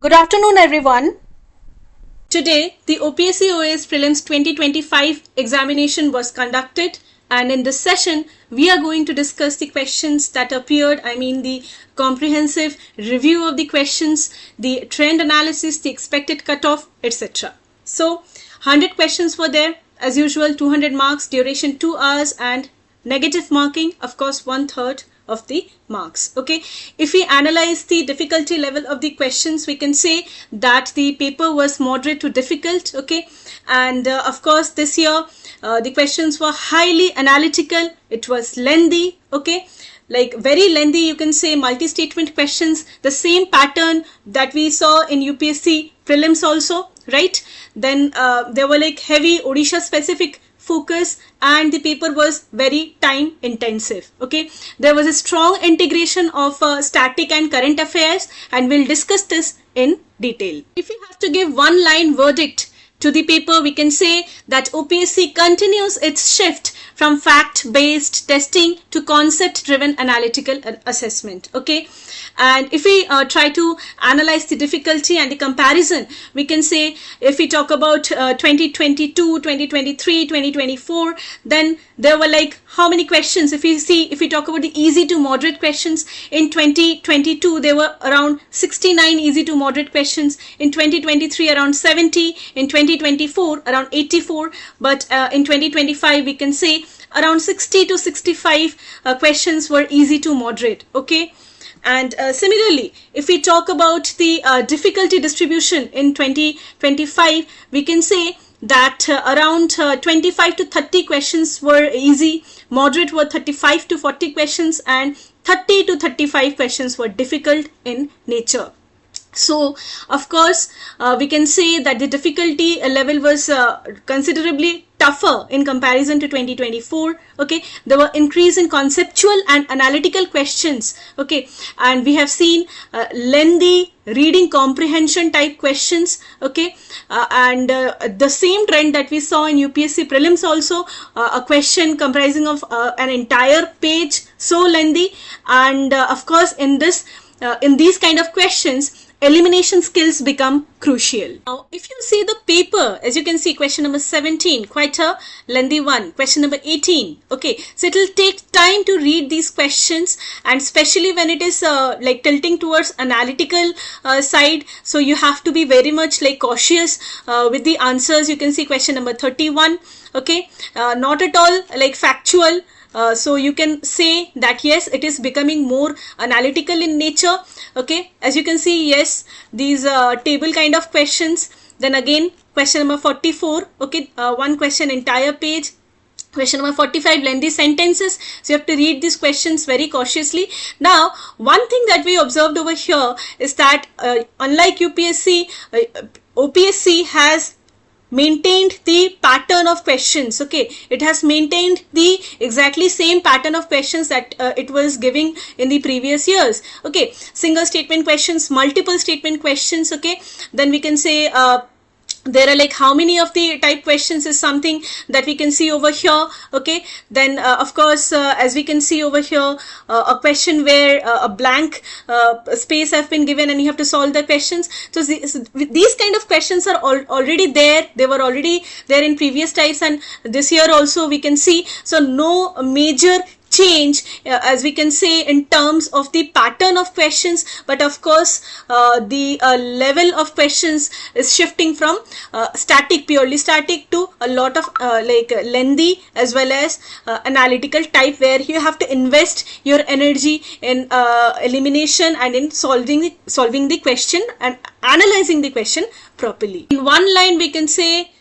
Good afternoon, everyone. Today, the OPSC OS Prelims 2025 examination was conducted, and in this session, we are going to discuss the questions that appeared, the comprehensive review of the questions, the trend analysis, the expected cutoff, etc. So, 100 questions were there, as usual, 200 marks, duration 2 hours, and negative marking, of course, 1/3 of the marks. Okay, if we analyze the difficulty level of the questions, we can say that the paper was moderate to difficult. Okay, and of course this year the questions were highly analytical. It was lengthy. Okay, like very lengthy, you can say, multi-statement questions, the same pattern that we saw in UPSC prelims also, right? Then there were like heavy Odisha specific focus, and the paper was very time intensive. Okay, there was a strong integration of static and current affairs, and we'll discuss this in detail. If we have to give one line verdict to the paper, we can say that OPSC continues its shift from fact-based testing to concept-driven analytical assessment. Okay, and if we try to analyze the difficulty and the comparison, we can say if we talk about 2022, 2023, 2024, then there were like how many questions? If we talk about the easy to moderate questions, in 2022 there were around 69 easy to moderate questions, in 2023 around 70, in 2024 around 84, but in 2025 we can say around 60 to 65 questions were easy to moderate. Okay, and similarly, if we talk about the difficulty distribution in 2025, we can say that around 25 to 30 questions were easy, moderate were 35 to 40 questions, and 30 to 35 questions were difficult in nature. So, of course, we can say that the difficulty level was considerably tougher in comparison to 2024. Okay, there were increase in conceptual and analytical questions. Okay, and we have seen lengthy reading comprehension type questions. Okay, and the same trend that we saw in UPSC prelims also, a question comprising of an entire page, so lengthy, and of course in these kind of questions, elimination skills become crucial. Now, if you see the paper, as you can see, question number 17, quite a lengthy one. Question number 18. Okay, so it will take time to read these questions, and especially when it is like tilting towards analytical side. So you have to be very much like cautious with the answers. You can see question number 31. Okay, not at all like factual. So you can say that yes, it is becoming more analytical in nature. Okay, as you can see, yes, these table kind of questions. Then again, question number 44. Okay, one question entire page. Question number 45, lengthy sentences. So you have to read these questions very cautiously. Now, one thing that we observed over here is that unlike UPSC, OPSC has maintained the pattern of questions. Okay, it has maintained the exactly same pattern of questions that it was giving in the previous years. Okay, single statement questions, multiple statement questions. Okay, then we can say there are like how many of the type questions is something that we can see over here. Okay, then of course as we can see over here, a question where a blank space have been given and you have to solve the questions. So these kind of questions are already there. They were already there in previous types, and this year also we can see. So no major change as we can say in terms of the pattern of questions, but of course the level of questions is shifting from purely static to a lot of like lengthy as well as analytical type, where you have to invest your energy in elimination and in solving the question and analyzing the question properly. In one line we can say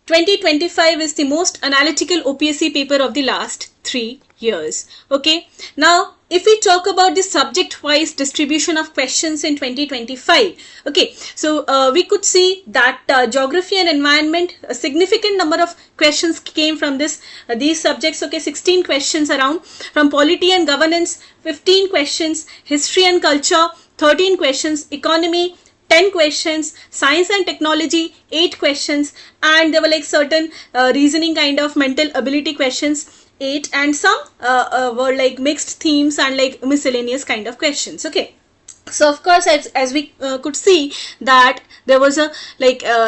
2025 is the most analytical OPSC paper of the last 3 years. Okay, now if we talk about the subject wise distribution of questions in 2025, okay, so we could see that geography and environment, a significant number of questions came from these subjects. Okay, 16 questions around. From polity and governance, 15 questions. History and culture, 13 questions. Economy, 10 questions. Science and technology, 8 questions, and there were like certain reasoning kind of mental ability questions, 8, and some were like mixed themes and like miscellaneous kind of questions. Okay, So of course, as we could see that there was a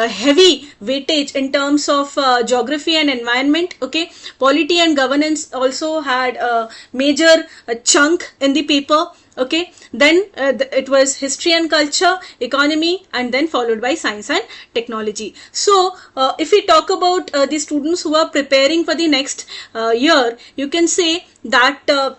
heavy weightage in terms of geography and environment. Okay, polity and governance also had a major chunk in the paper. Okay, then it was history and culture, economy, and then followed by science and technology. So if we talk about the students who are preparing for the next year, you can say that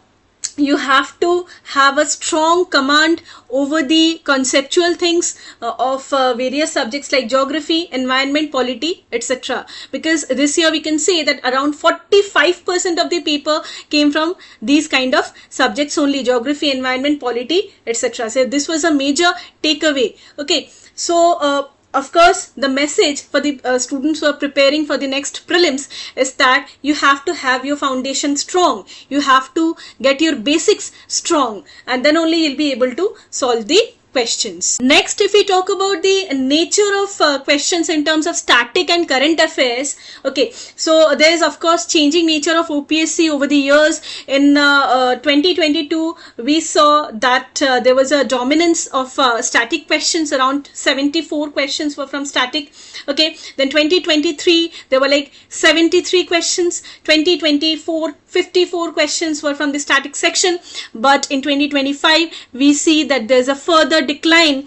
you have to have a strong command over the conceptual things of various subjects like geography, environment, polity, etc. Because this year we can say that around 45% of the paper came from these kind of subjects only: geography, environment, polity, etc. So this was a major takeaway. Okay, so of course, the message for the students who are preparing for the next prelims is that you have to have your foundation strong. You have to get your basics strong, and then only you'll be able to solve the questions. Next, if we talk about the nature of questions in terms of static and current affairs, okay, so there is of course changing nature of OPSC over the years. In 2022, we saw that there was a dominance of static questions. Around 74 questions were from static. Okay, then 2023 there were like 73 questions. 2024 54 questions were from the static section, but in 2025 we see that there's a further decline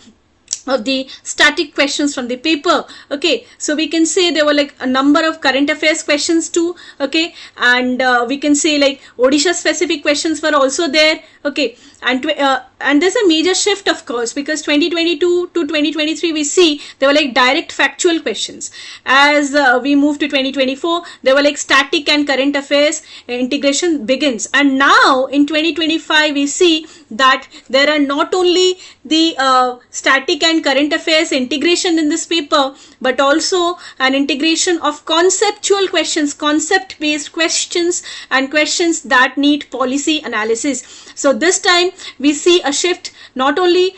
of the static questions from the paper. Okay, so we can say there were like a number of current affairs questions too. Okay, and we can say like Odisha specific questions were also there. Okay, and there's a major shift of course, because 2022 to 2023 we see there were like direct factual questions. As we move to 2024, there were like static and current affairs integration begins, and now in 2025 we see that there are not only the static and current affairs integration in this paper, but also an integration of conceptual questions, concept based questions, and questions that need policy analysis. So this time we see a shift not only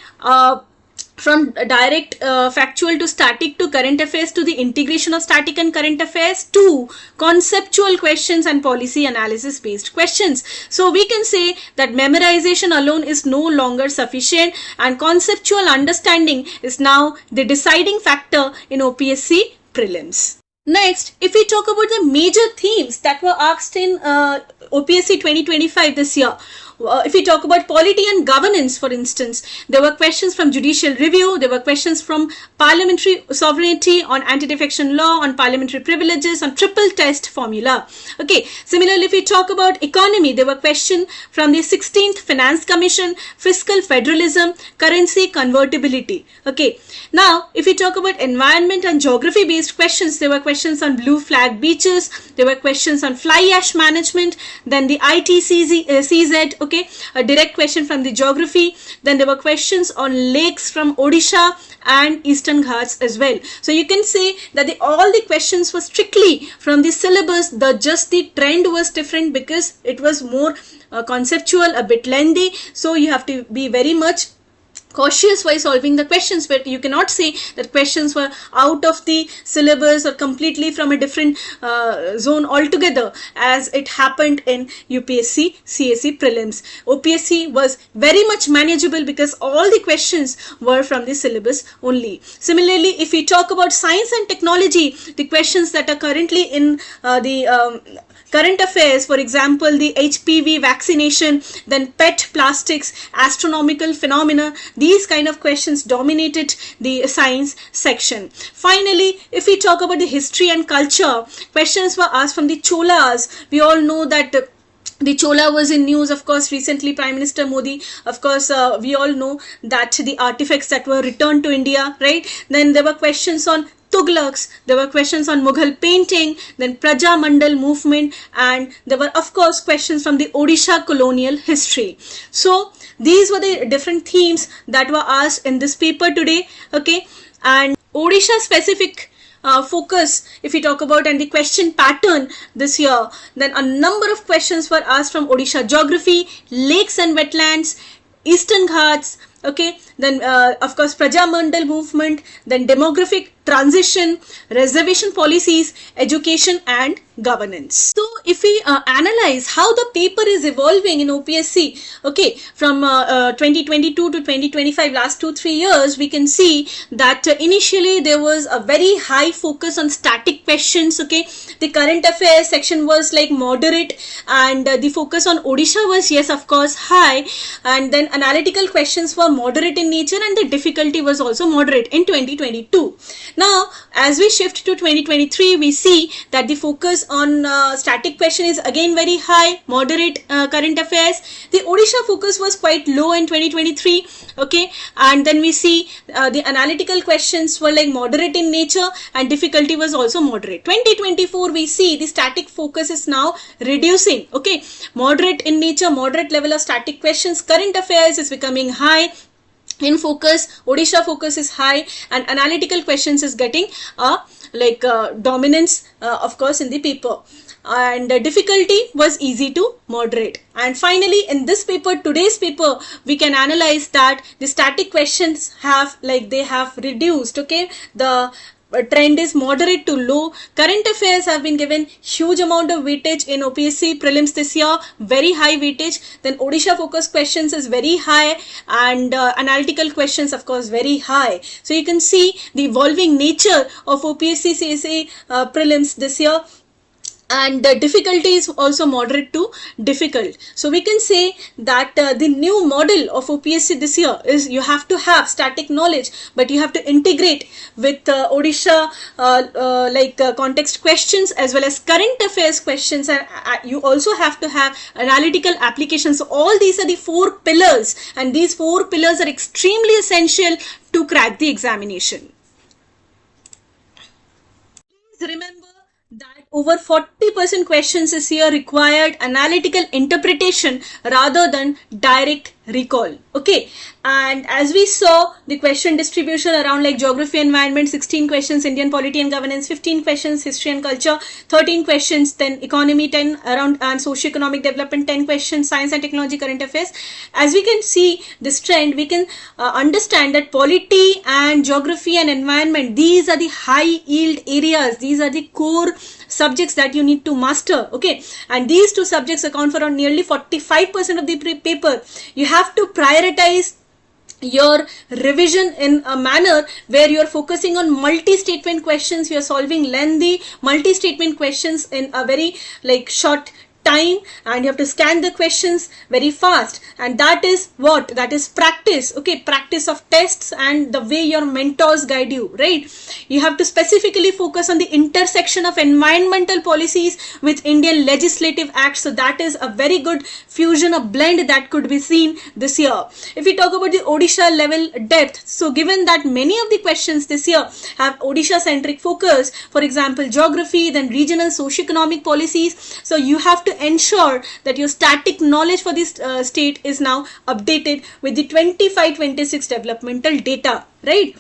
from direct factual to static to current affairs, to the integration of static and current affairs to conceptual questions and policy analysis based questions. So we can say that memorization alone is no longer sufficient, and conceptual understanding is now the deciding factor in OPSC prelims. Next, if we talk about the major themes that were asked in OPSC 2025 this year, if we talk about polity and governance, for instance, there were questions from judicial review, there were questions from parliamentary sovereignty, on anti-defection law, on parliamentary privileges, on triple test formula. Okay, similarly, if we talk about economy, there were questions from the 16th Finance Commission, fiscal federalism, currency convertibility. Okay, now if we talk about environment and geography based questions, there were questions on blue flag beaches, there were questions on fly ash management, then the ITCZ, okay, a direct question from the geography. Then there were questions on lakes from Odisha and Eastern Ghats as well. So you can say that all the questions were strictly from the syllabus. Just the trend was different because it was more conceptual, a bit lengthy. So you have to be very much cautious while solving the questions, but you cannot say that questions were out of the syllabus or completely from a different zone altogether, as it happened in UPSC CSE prelims. OPSC was very much manageable because all the questions were from the syllabus only. Similarly, if we talk about science and technology, the questions that are currently in the current affairs, for example, the HPV vaccination, then PET plastics, astronomical phenomena, these kind of questions dominated the science section. Finally, if we talk about the history and culture, questions were asked from the Cholas. We all know that the Chola was in news, of course, recently. Prime Minister Modi, of course, we all know that the artifacts that were returned to India, right? Then there were questions on Tughlaqs, there were questions on Mughal painting, then Praja Mandal movement, and there were of course questions from the Odisha colonial history. So these were the different themes that were asked in this paper today. Okay, and Odisha specific focus, if we talk about, and the question pattern this year, then a number of questions were asked from Odisha geography, lakes and wetlands, Eastern Ghats, okay, then of course Praja Mandal movement, then demographic transition, reservation policies, education and governance. So if we analyze how the paper is evolving in OPSC, okay, from 2022 to 2025, last 2-3 years, we can see that initially there was a very high focus on static questions, okay. The current affairs section was like moderate, and the focus on Odisha was, yes, of course, high, and then analytical questions were moderate in nature, and the difficulty was also moderate in 2022. Now, as we shift to 2023, we see that the focus on static question is again very high, moderate current affairs. The Odisha focus was quite low in 2023, okay, and then we see the analytical questions were like moderate in nature, and difficulty was also moderate. 2024, we see the static focus is now reducing, okay, moderate in nature, moderate level of static questions. Current affairs is becoming high in focus, Odisha focus is high, and analytical questions is getting dominance of course in the paper, and difficulty was easy to moderate. And finally, in this paper, today's paper, we can analyze that the static questions have reduced, okay. The trend is moderate to low. Current affairs have been given huge amount of weightage in OPSC prelims this year, very high weightage. Then Odisha focus questions is very high, and analytical questions, of course, very high. So you can see the evolving nature of OPSC CSA prelims this year. And the difficulty is also moderate to difficult. So we can say that the new model of OPSC this year is you have to have static knowledge, but you have to integrate with Odisha context questions as well as current affairs questions, and you also have to have analytical applications. So all these are the 4 pillars, and these 4 pillars are extremely essential to crack the examination. Please remember that over 40% questions this year required analytical interpretation rather than direct recall, okay. And as we saw the question distribution around like geography, environment, 16 questions, Indian polity and governance, 15 questions, history and culture, 13 questions, then economy 10 around, and socio-economic development 10 questions, science and technology, current affairs. As we can see this trend, we can understand that polity and geography and environment, these are the high yield areas, these are the core subjects that you need to master, okay. And these 2 subjects account for around nearly 45% of the paper. You have to prioritize your revision in a manner where you are focusing on multi-statement questions, you are solving lengthy multi-statement questions in a very short time, and you have to scan the questions very fast, and that is what? That is practice, okay, practice of tests and the way your mentors guide you, right? You have to specifically focus on the intersection of environmental policies with Indian legislative acts, so that is a very good fusion, a blend that could be seen this year. If we talk about the Odisha level depth, so given that many of the questions this year have Odisha centric focus, for example geography, then regional socio-economic policies, so you have to ensure that your static knowledge for this state is now updated with the 25-26 developmental data, right?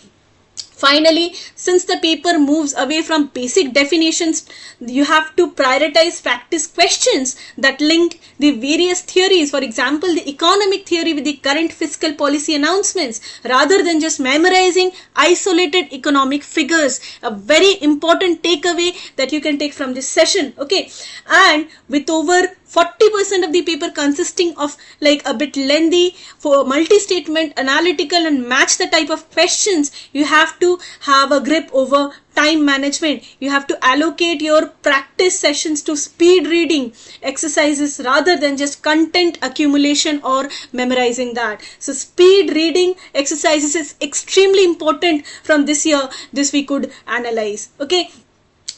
Finally, since the paper moves away from basic definitions, you have to prioritize practice questions that link the various theories, for example, the economic theory with the current fiscal policy announcements, rather than just memorizing isolated economic figures. A very important takeaway that you can take from this session, okay? And with over 40% of the paper consisting of a bit lengthy for multi-statement, analytical, and match the type of questions, you have to have a grip over time management. You have to allocate your practice sessions to speed reading exercises rather than just content accumulation or memorizing that. So speed reading exercises is extremely important from this year. This we could analyze, okay.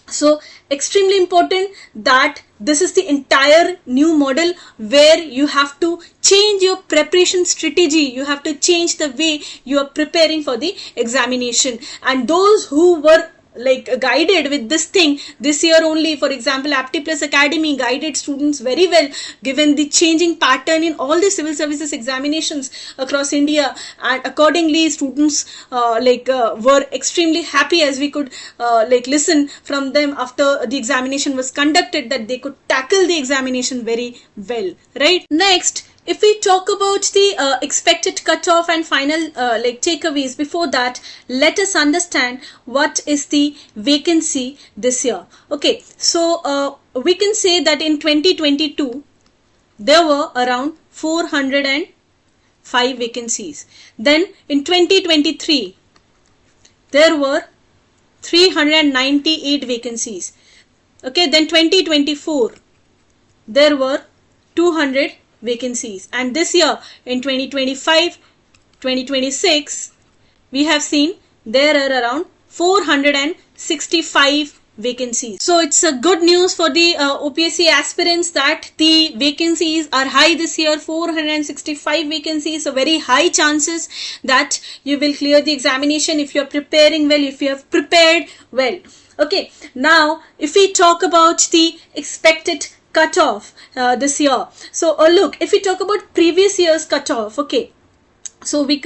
So extremely important that this is the entire new model where you have to change your preparation strategy. You have to change the way you are preparing for the examination. And those who were guided with this thing this year only, for example Aptiplus Academy guided students very well given the changing pattern in all the civil services examinations across India, and accordingly students were extremely happy, as we could listen from them after the examination was conducted, that they could tackle the examination very well, right? Next, if we talk about the expected cutoff and final like takeaways, before that, let us understand what is the vacancy this year. Okay, so we can say that in 2022 there were around 405 vacancies. Then in 2023 there were 398 vacancies. Okay, then 2024 there were 200 vacancies, and this year in 2025 2026 we have seen there are around 465 vacancies. So it's a good news for the OPSC aspirants that the vacancies are high this year. 465 vacancies, so very high chances that you will clear the examination if you are preparing well, if you have prepared well. Okay, now if we talk about the expected cutoff this year, so look, if we talk about previous year's cutoff, okay, so we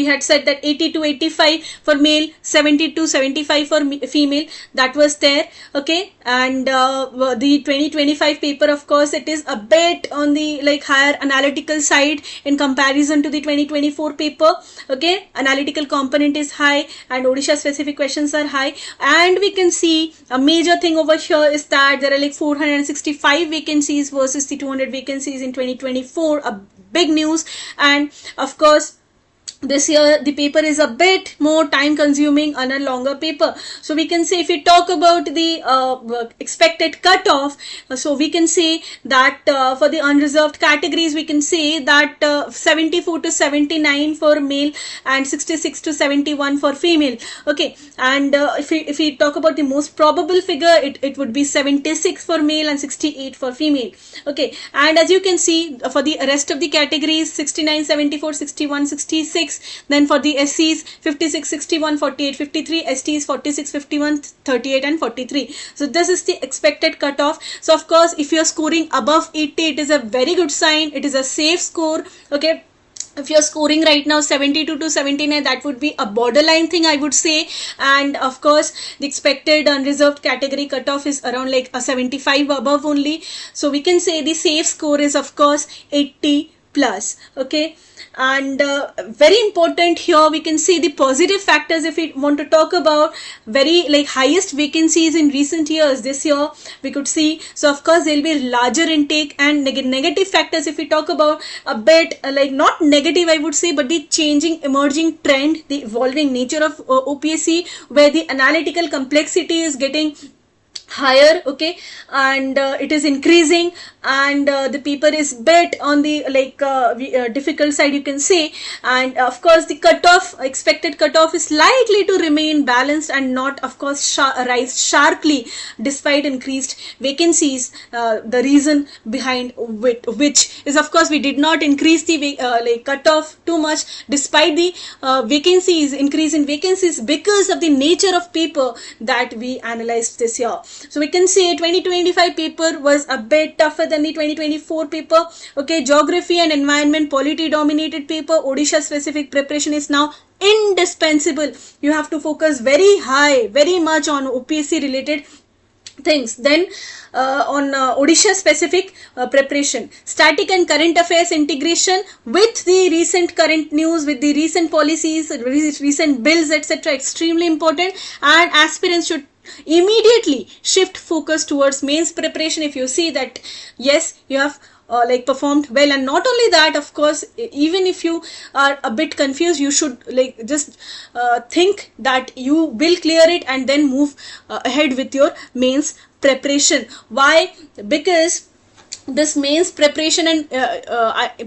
had said that 80 to 85 for male, 70 to 75 for female, that was there. Okay, and the 2025 paper, of course, it is a bit on the like higher analytical side in comparison to the 2024 paper. Okay, analytical component is high and Odisha specific questions are high, and we can see a major thing over here is that there are like 465 vacancies versus the 200 vacancies in 2024. A big news. And of course this year the paper is a bit more time consuming and a longer paper. So we can say, if we talk about the expected cutoff, so we can say that for the unreserved categories, we can say that 74 to 79 for male and 66 to 71 for female. Okay, and if we talk about the most probable figure, it would be 76 for male and 68 for female. Okay, and as you can see, for the rest of the categories, 69, 74, 61, 66. Then for the SCs, 56, 61, 48, 53, STs 46, 51, 38 and 43. So this is the expected cutoff. So of course, if you are scoring above 80, it is a very good sign. It is a safe score. Okay, if you're scoring right now 72 to 79, that would be a borderline thing, I would say. And of course the expected unreserved category cutoff is around like a 75 above only. So we can say the safe score is of course 80 plus. Okay, and very important here, we can see the positive factors. If we want to talk about very like highest vacancies in recent years, this year we could see, so of course there will be larger intake. And negative factors, if we talk about a bit like not negative I would say, but the changing emerging trend, the evolving nature of OPSC, where the analytical complexity is getting higher. Okay, and it is increasing, and the paper is bit on the like difficult side, you can say. And of course the cutoff, expected cutoff, is likely to remain balanced and not of course rise sharply despite increased vacancies. The reason behind which is of course we did not increase the like cutoff too much despite the vacancies, increase in vacancies, because of the nature of paper that we analyzed this year. So we can say 2025 paper was a bit tougher than the 2024 paper. Okay, geography and environment polity dominated paper. Odisha specific preparation is now indispensable. You have to focus very high, very much on OPSC related things. Then on Odisha specific preparation, static and current affairs integration with the recent current news, with the recent policies, recent bills, etc., extremely important. And aspirants should immediately shift focus towards mains preparation. If you see that yes, you have like performed well, and not only that, of course, even if you are a bit confused, you should like just think that you will clear it and then move ahead with your mains preparation. Why? Because this mains preparation and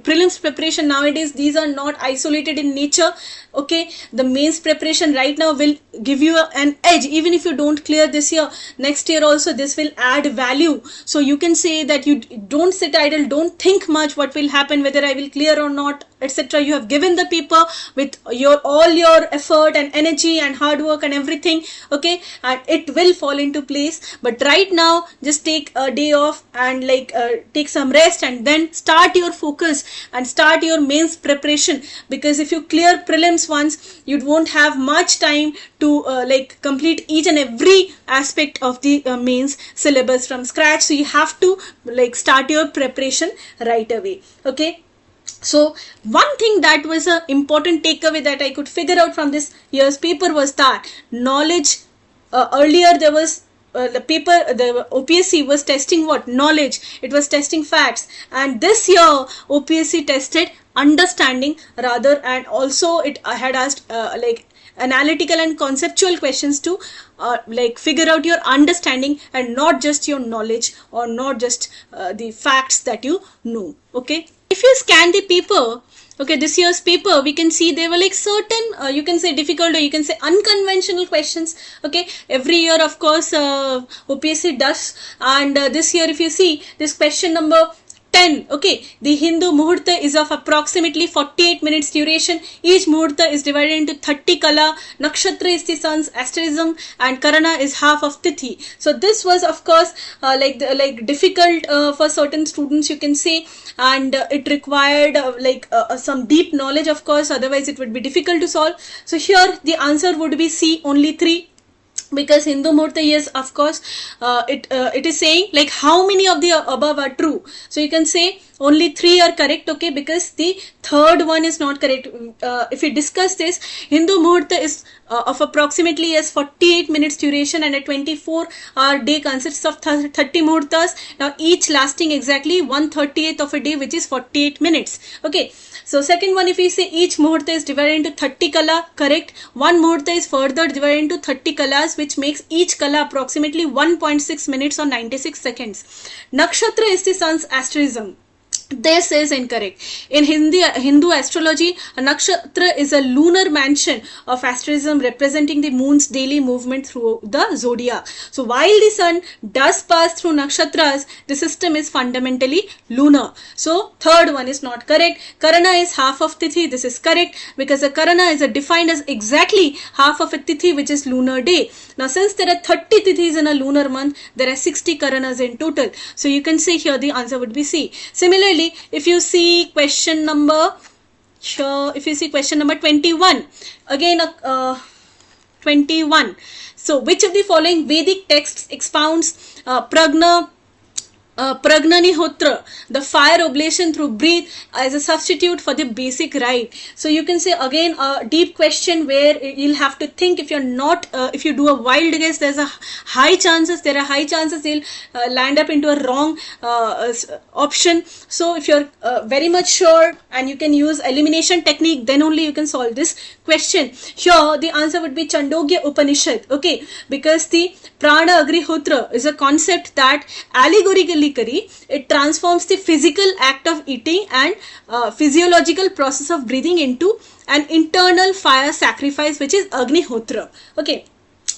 prelims preparation nowadays, these are not isolated in nature. Okay, the mains preparation right now will give you an edge. Even if you don't clear this year, next year also this will add value. So you can say that you don't sit idle, don't think much what will happen, whether I will clear or not, etc. You have given the paper with your all your effort and energy and hard work and everything. Okay, and it will fall into place. But right now just take a day off and like take some rest, and then start your focus and start your mains preparation. Because if you clear prelims once, you won't have much time to like complete each and every aspect of the mains syllabus from scratch. So you have to like start your preparation right away. Okay, So one thing that was an important takeaway that I could figure out from this year's paper was that knowledge, earlier there was the OPSC was testing what? Knowledge. It was testing facts, and this year OPSC tested understanding rather, and also it had asked like analytical and conceptual questions to like figure out your understanding and not just your knowledge, or not just the facts that you know. Okay, if you scan the paper, okay, this year's paper, we can see there were like certain you can say difficult, or you can say unconventional questions. Okay, every year of course OPSC does, and this year if you see this question number 10, okay, the Hindu Muhurta is of approximately 48 minutes duration. Each Muhurta is divided into 30 Kala, Nakshatra is the sun's asterism, and Karana is half of Tithi. So this was of course like difficult for certain students, you can say, and it required some deep knowledge of course, otherwise it would be difficult to solve. So here the answer would be C, only 3. Because Hindu Muhurta, yes, of course, it is saying like how many of the above are true. So you can say only 3 are correct, okay, because the third one is not correct. If we discuss this, Hindu Muhurta is of approximately yes 48 minutes duration, and a 24-hour day consists of 30 Muhurtas. Now each lasting exactly 1/38 of a day, which is 48 minutes. Okay. So second one, if we say each Muhurta is divided into 30 Kala, correct. One Muhurta is further divided into 30 Kalas, which makes each Kala approximately 1.6 minutes or 96 seconds. Nakshatra is the sun's asterism. This is incorrect. In Hindu astrology, a nakshatra is a lunar mansion of asterism representing the moon's daily movement through the zodiac. So while the sun does pass through nakshatras, the system is fundamentally lunar. So third one is not correct. Karana is half of Tithi. This is correct because a Karana is defined as exactly half of a Tithi, which is lunar day. Now since there are 30 Tithis in a lunar month, there are 60 Karanas in total. So you can say here the answer would be C. Similarly, if you see question number 21, again 21. So which of the following Vedic texts expounds Pragnanihotra, the fire oblation through breath, as a substitute for the basic rite? So you can say again a deep question where you'll have to think. If you're not, if you do a wild guess, there are high chances you'll land up into a wrong option. So if you're very much sure and you can use elimination technique, then only you can solve this question. Here the answer would be Chandogya Upanishad. Okay, because the Prana Agrihotra is a concept that allegorically it transforms the physical act of eating and physiological process of breathing into an internal fire sacrifice, which is Agnihotra. Okay.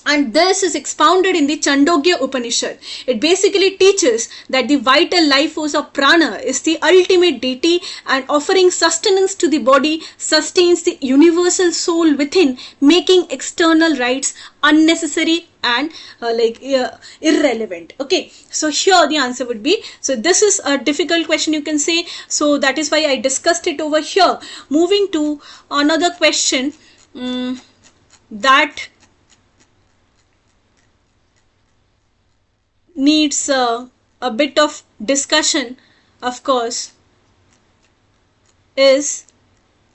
And this is expounded in the Chandogya Upanishad. It basically teaches that the vital life force of prana is the ultimate deity, and offering sustenance to the body sustains the universal soul within, making external rites unnecessary and irrelevant. Okay, so here the answer would be, so this is a difficult question, you can say, so that is why I discussed it over here. Moving to another question that needs a bit of discussion, of course, is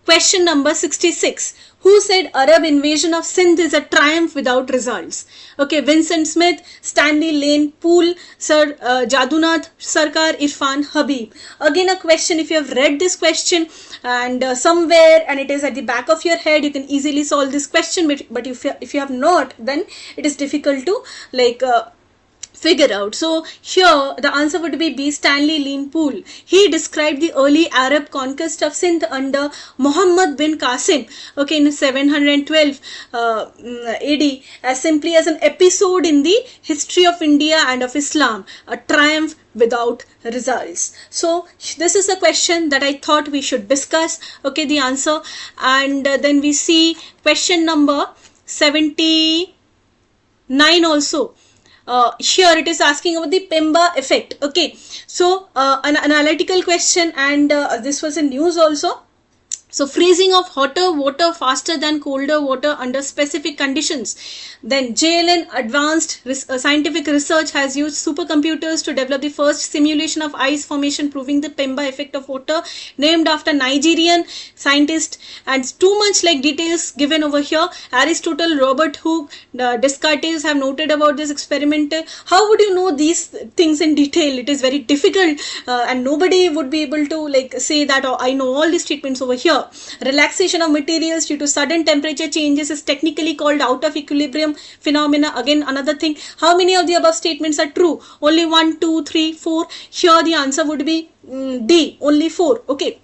question number 66. Who said Arab invasion of Sindh is a triumph without results? Okay, Vincent Smith, Stanley Lane Poole, Sir Jadunath Sarkar, Irfan Habib. Again a question, if you have read this question and somewhere and it is at the back of your head, you can easily solve this question, but if you have not, then it is difficult to figure out. So here the answer would be B, Stanley Lane Poole. He described the early Arab conquest of Sindh under Muhammad bin Qasim, okay, in 712 AD as simply as an episode in the history of India and of Islam, a triumph without results. So this is a question that I thought we should discuss, okay, the answer. And then we see question number 79 also. Here it is asking about the Pemba effect. Okay, so an analytical question, and this was in news also. So freezing of hotter water faster than colder water under specific conditions. Then JLN advanced scientific research has used supercomputers to develop the first simulation of ice formation proving the Pemba effect of water, named after Nigerian scientist. And too much like details given over here. Aristotle, Robert Hooke, Descartes have noted about this experiment. How would you know these things in detail? It is very difficult and nobody would be able to like say that, oh, I know all these treatments over here. Relaxation of materials due to sudden temperature changes is technically called out of equilibrium phenomena. Again, another thing. How many of the above statements are true? Only 1, 2, 3, 4. Here the answer would be D. Only 4. Okay.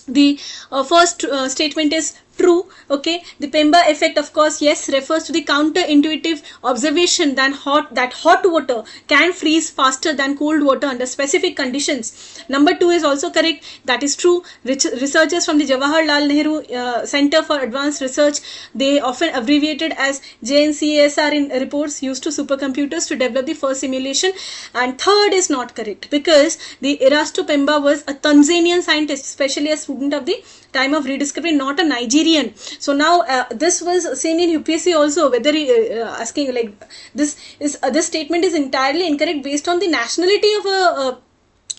The first statement is true. Okay, the Pemba effect, of course, yes, refers to the counterintuitive observation that hot water can freeze faster than cold water under specific conditions. Number 2 is also correct. That is true. Researchers from the Jawaharlal Nehru Center for Advanced Research, they often abbreviated as JNCASR in reports used to supercomputers to develop the first simulation. And third is not correct because the Erasto Pemba was a Tanzanian scientist, especially a student of the time of rediscovery, not a Nigerian. So now this was seen in UPSC also, whether asking like this statement is entirely incorrect based on the nationality of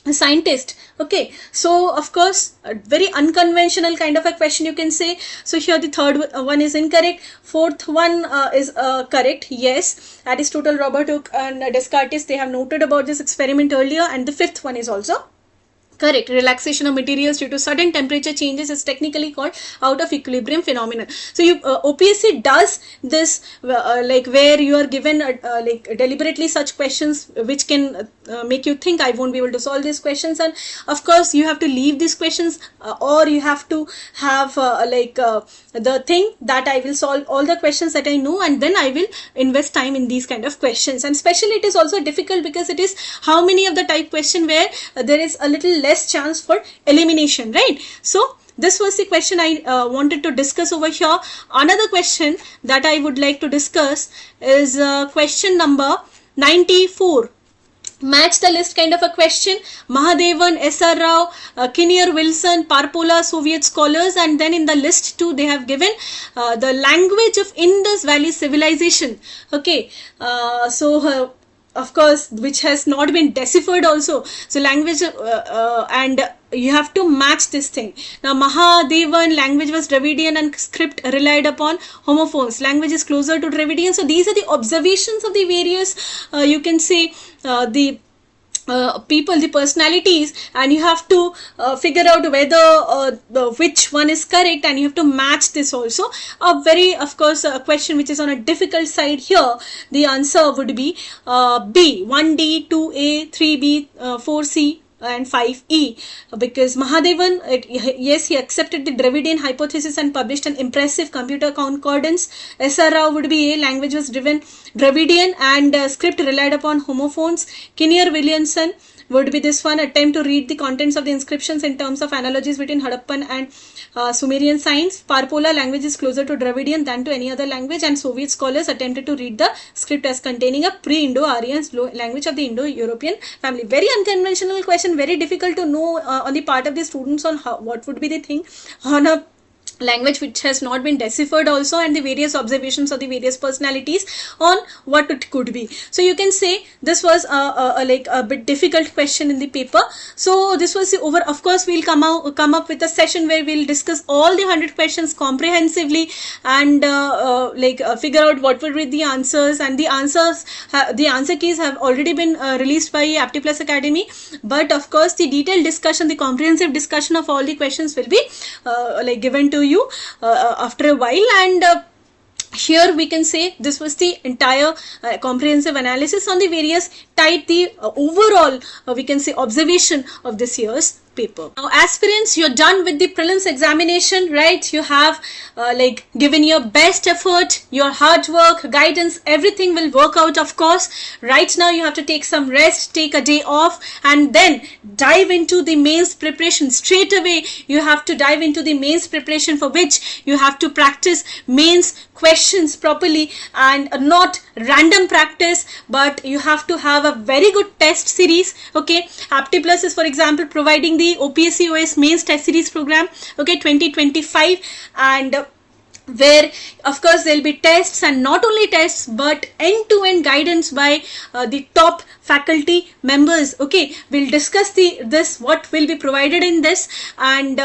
a scientist. Okay, so of course a very unconventional kind of a question you can say. So here the third one is incorrect. Fourth one is correct. Yes, Aristotle, Robert Hooke and Descartes, they have noted about this experiment earlier. And the fifth one is also correct. Relaxation of materials due to sudden temperature changes is technically called out of equilibrium phenomenon. So you OPSC does this like where you are given like deliberately such questions which can make you think I won't be able to solve these questions, and of course you have to leave these questions or you have to have the thing that I will solve all the questions that I know and then I will invest time in these kind of questions. And especially it is also difficult because it is how many of the type question where there is a little less chance for elimination, right? So this was the question I wanted to discuss over here. Another question that I would like to discuss is question number 94. Match the list kind of a question. Mahadevan, S.R. Rao, Kinnear, Wilson, Parpola, Soviet scholars, and then in the list too they have given the language of Indus Valley civilization. Okay, of course, which has not been deciphered also. So language and you have to match this thing. Now Mahadevan language was Dravidian and script relied upon homophones. Language is closer to Dravidian. So these are the observations of the various you can say the people, the personalities, and you have to figure out whether which one is correct, and you have to match this also. A very, of course, a question which is on a difficult side here. The answer would be B, 1D, 2A, 3B, 4C and 5E, because Mahadevan, yes, he accepted the Dravidian hypothesis and published an impressive computer concordance. S.R. Rao would be A, language was driven Dravidian and script relied upon homophones. Kinnear Williamson would be this one, attempt to read the contents of the inscriptions in terms of analogies between Harappan and Sumerian signs. Parpola, language is closer to Dravidian than to any other language, and Soviet scholars attempted to read the script as containing a pre-Indo-Aryan language of the Indo-European family. Very unconventional question, very difficult to know on the part of the students on what would be the thing on a language which has not been deciphered also, and the various observations of the various personalities on what it could be. So you can say this was like a bit difficult question in the paper. So this was the over. Of course we'll come up with a session where we'll discuss all the 100 questions comprehensively and figure out what would be the answers, and the answers the answer keys have already been released by Aptiplus Academy. But of course the detailed discussion, the comprehensive discussion of all the questions will be given to you after a while. And here we can say this was the entire comprehensive analysis on the various type, the overall we can say observation of this year's paper. Now aspirants, you're done with the prelims examination, right? You have given your best effort, your hard work, guidance, everything will work out. Of course, right now you have to take some rest, take a day off, and then dive into the mains preparation. Straight away you have to dive into the mains preparation, for which you have to practice mains questions properly, and not random practice, but you have to have a very good test series. Okay, Aptiplus is, for example, providing the the OPSC OS mains test series program, okay, 2025, and where of course there will be tests, and not only tests but end-to-end guidance by the top faculty members. Okay, we'll discuss this what will be provided in this, and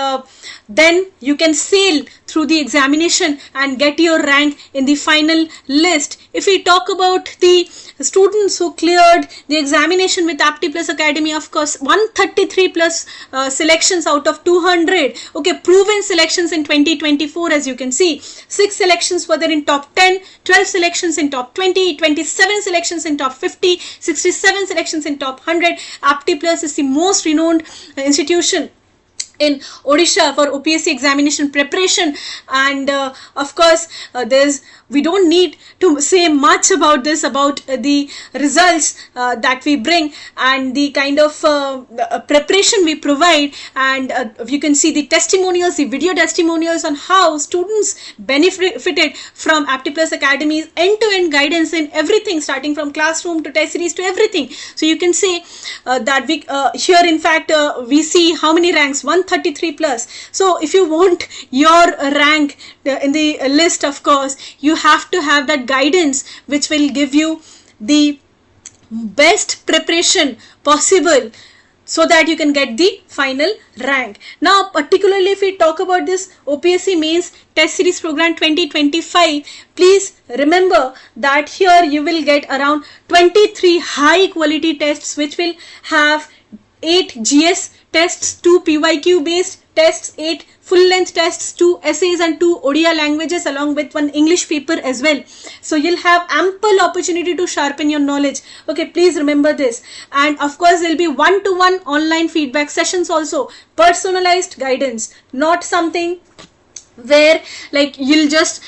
then you can sail through the examination and get your rank in the final list. If we talk about the students who cleared the examination with Aptiplus Academy, of course 133 plus selections out of 200, okay, proven selections in 2024. As you can see, 6 selections were there in top 10, 12 selections in top 20, 27 selections in top 50, 67 selections in top 100. Aptiplus is the most renowned institution in Odisha for OPSC examination preparation, and of course we don't need to say much about this, about the results that we bring and the kind of preparation we provide, and you can see the testimonials, the video testimonials on how students benefited from Aptiplus Academy's end-to-end guidance in everything, starting from classroom to test series to everything. So you can say that we here in fact we see how many ranks, 133 plus. So if you want your rank in the list, of course you have to have that guidance which will give you the best preparation possible so that you can get the final rank. Now particularly if we talk about this OPSC mains test series program 2025, please remember that here you will get around 23 high quality tests which will have 8 GS tests, 2 PYQ based tests, 8 full length tests, 2 essays and 2 Odia languages, along with 1 English paper as well. So you'll have ample opportunity to sharpen your knowledge. Okay, please remember this. And of course there'll be one-to-one online feedback sessions also, personalized guidance, not something where like you'll just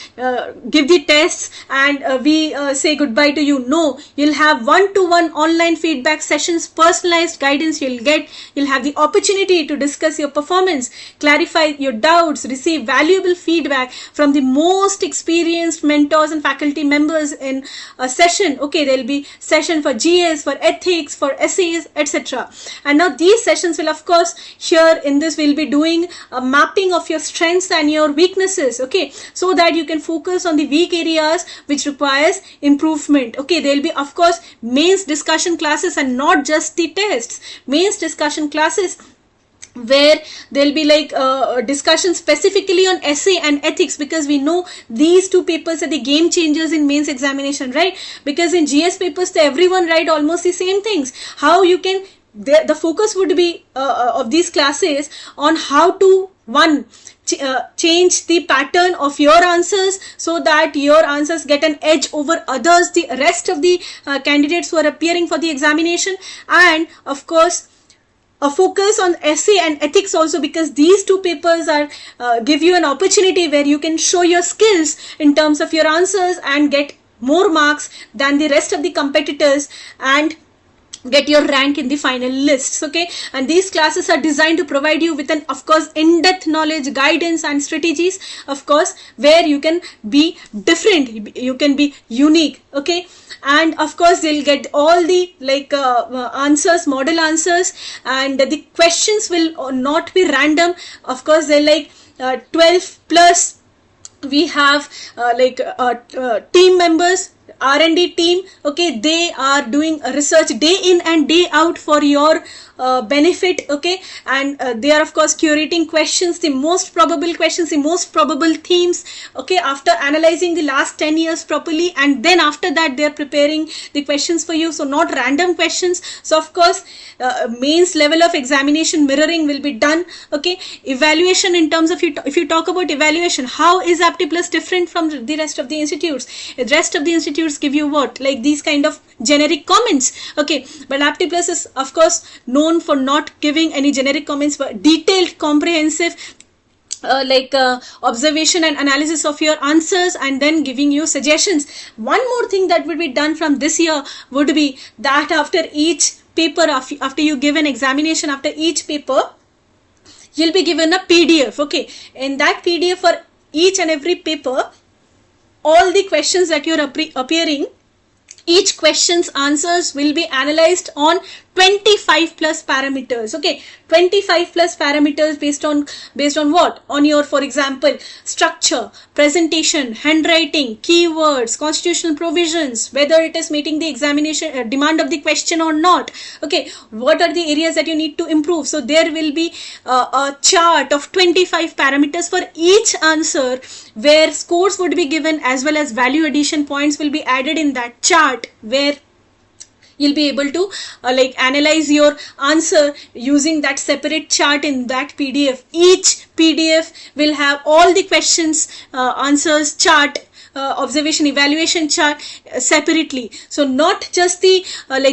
give the tests and we say goodbye to you. No, you'll have one-to-one online feedback sessions, personalized guidance you'll get. You'll have the opportunity to discuss your performance, clarify your doubts, receive valuable feedback from the most experienced mentors and faculty members in a session. Okay, there'll be session for GS, for ethics, for essays, etc. And now these sessions will, of course, here in this we'll be doing a mapping of your strengths and your weaknesses, okay, so that you can focus on the weak areas which requires improvement. Okay, there will be of course mains discussion classes and not just the tests. Mains discussion classes where there'll be like discussion specifically on essay and ethics, because we know these two papers are the game changers in mains examination, right? Because in GS papers everyone write almost the same things. How you can the focus would be of these classes on how to change the pattern of your answers so that your answers get an edge over others, the rest of the candidates who are appearing for the examination, and of course a focus on essay and ethics also, because these two papers are give you an opportunity where you can show your skills in terms of your answers and get more marks than the rest of the competitors and get your rank in the final lists. Okay, and these classes are designed to provide you with an, of course, in-depth knowledge, guidance and strategies, of course, where you can be different, you can be unique. Okay, and of course they'll get all the like answers, model answers, and the questions will not be random. Of course they're like 12 plus. We have team members, R&D team. Okay, they are doing research day in and day out for your benefit. Okay, and they are of course curating questions, the most probable questions, the most probable themes. Okay, after analyzing the last 10 years properly, and then after that they are preparing the questions for you, so not random questions. So of course mains level of examination mirroring will be done. Okay, evaluation in terms of if you talk about evaluation, how is Aptiplus different from the rest of the institutes? The rest of the institutes give you what, like these kind of generic comments. Okay, but Aptiplus is of course known for not giving any generic comments, but detailed, comprehensive observation and analysis of your answers, and then giving you suggestions. One more thing that would be done from this year would be that after each paper, after you give an examination, after each paper you'll be given a PDF. Okay, in that PDF for each and every paper, all the questions that you're appearing, each question's answers will be analyzed on 25 plus parameters. Okay, 25 plus parameters based on what? On your, for example, structure, presentation, handwriting, keywords, constitutional provisions, whether it is meeting the examination demand of the question or not. Okay, what are the areas that you need to improve? So there will be a chart of 25 parameters for each answer, where scores would be given as well as value addition points will be added in that chart, where you'll be able to analyze your answer using that separate chart in that PDF. Each PDF will have all the questions, answers, chart, observation, evaluation chart separately. So not just the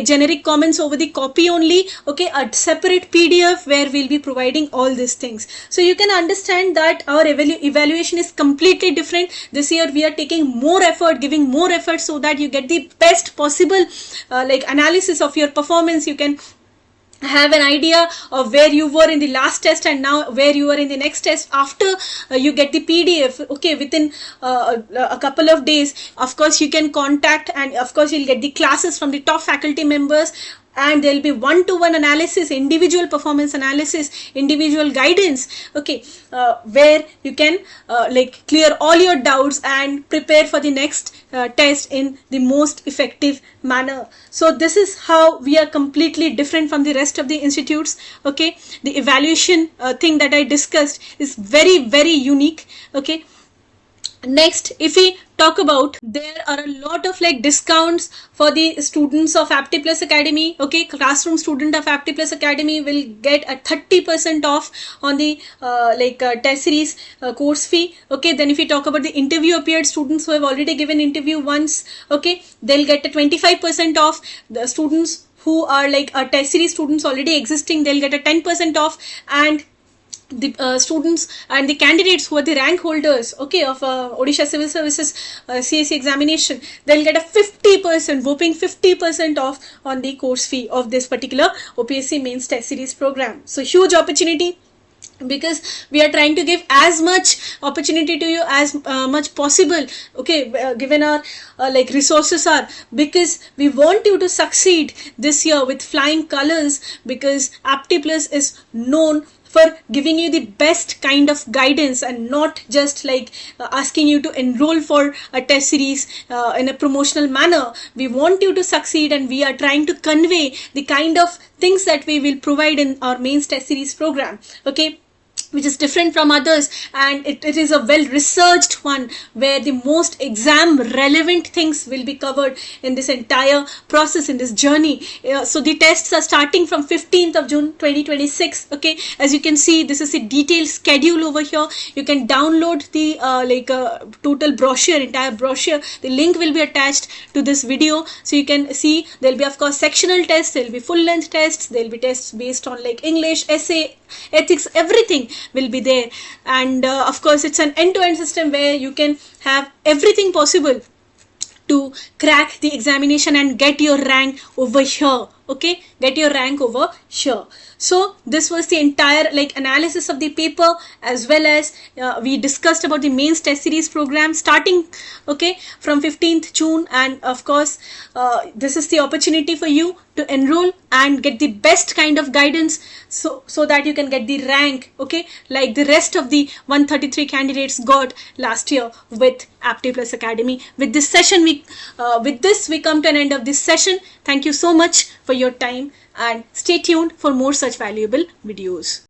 generic comments over the copy only. Okay, a separate PDF where we'll be providing all these things. So you can understand that our evaluation is completely different. This year we are taking more effort, giving more effort, so that you get the best possible analysis of your performance. You can have an idea of where you were in the last test and now where you are in the next test after you get the PDF. Okay, within a couple of days, of course you can contact, and of course you'll get the classes from the top faculty members, and there'll be one-to-one analysis, individual performance analysis, individual guidance. Okay, where you can clear all your doubts and prepare for the next test in the most effective manner. So this is how we are completely different from the rest of the institutes. Okay, the evaluation thing that I discussed is very, very unique. Okay, next, if we talk about, there are a lot of discounts for the students of Aptiplus Academy. Okay, classroom student of Aptiplus Academy will get a 30% off on the test series course fee. Okay, then if we talk about the interview appeared students who have already given interview once, okay, they'll get a 25% off. The students who are test series students already existing, they'll get a 10% off, and the students and the candidates who are the rank holders, okay, of Odisha Civil Services CSE examination, they'll get a 50%, whopping 50% off on the course fee of this particular OPSC mains test series program. So huge opportunity, because we are trying to give as much opportunity to you as much possible. Okay, given our resources are, because we want you to succeed this year with flying colors, because Aptiplus is known for giving you the best kind of guidance, and not just asking you to enroll for a test series in a promotional manner. We want you to succeed, and we are trying to convey the kind of things that we will provide in our mains test series program. Okay, which is different from others, and it is a well researched one, where the most exam relevant things will be covered in this entire process, in this journey. So the tests are starting from 15th of June 2026. Okay, as you can see, this is a detailed schedule over here. You can download the total brochure, entire brochure. The link will be attached to this video, so you can see. There will be, of course, sectional tests, there will be full length tests, there will be tests based on English, essay, ethics, everything will be there. And of course it's an end-to-end system where you can have everything possible to crack the examination and get your rank over here. Okay, get your rank over here. So this was the entire analysis of the paper, as well as we discussed about the mains test series program starting from 15th June, and of course this is the opportunity for you to enroll and get the best kind of guidance, so that you can get the rank, like the rest of the 133 candidates got last year with Aptiplus Academy. With this session, we come to an end of this session. Thank you so much for your time, and stay tuned for more such valuable videos.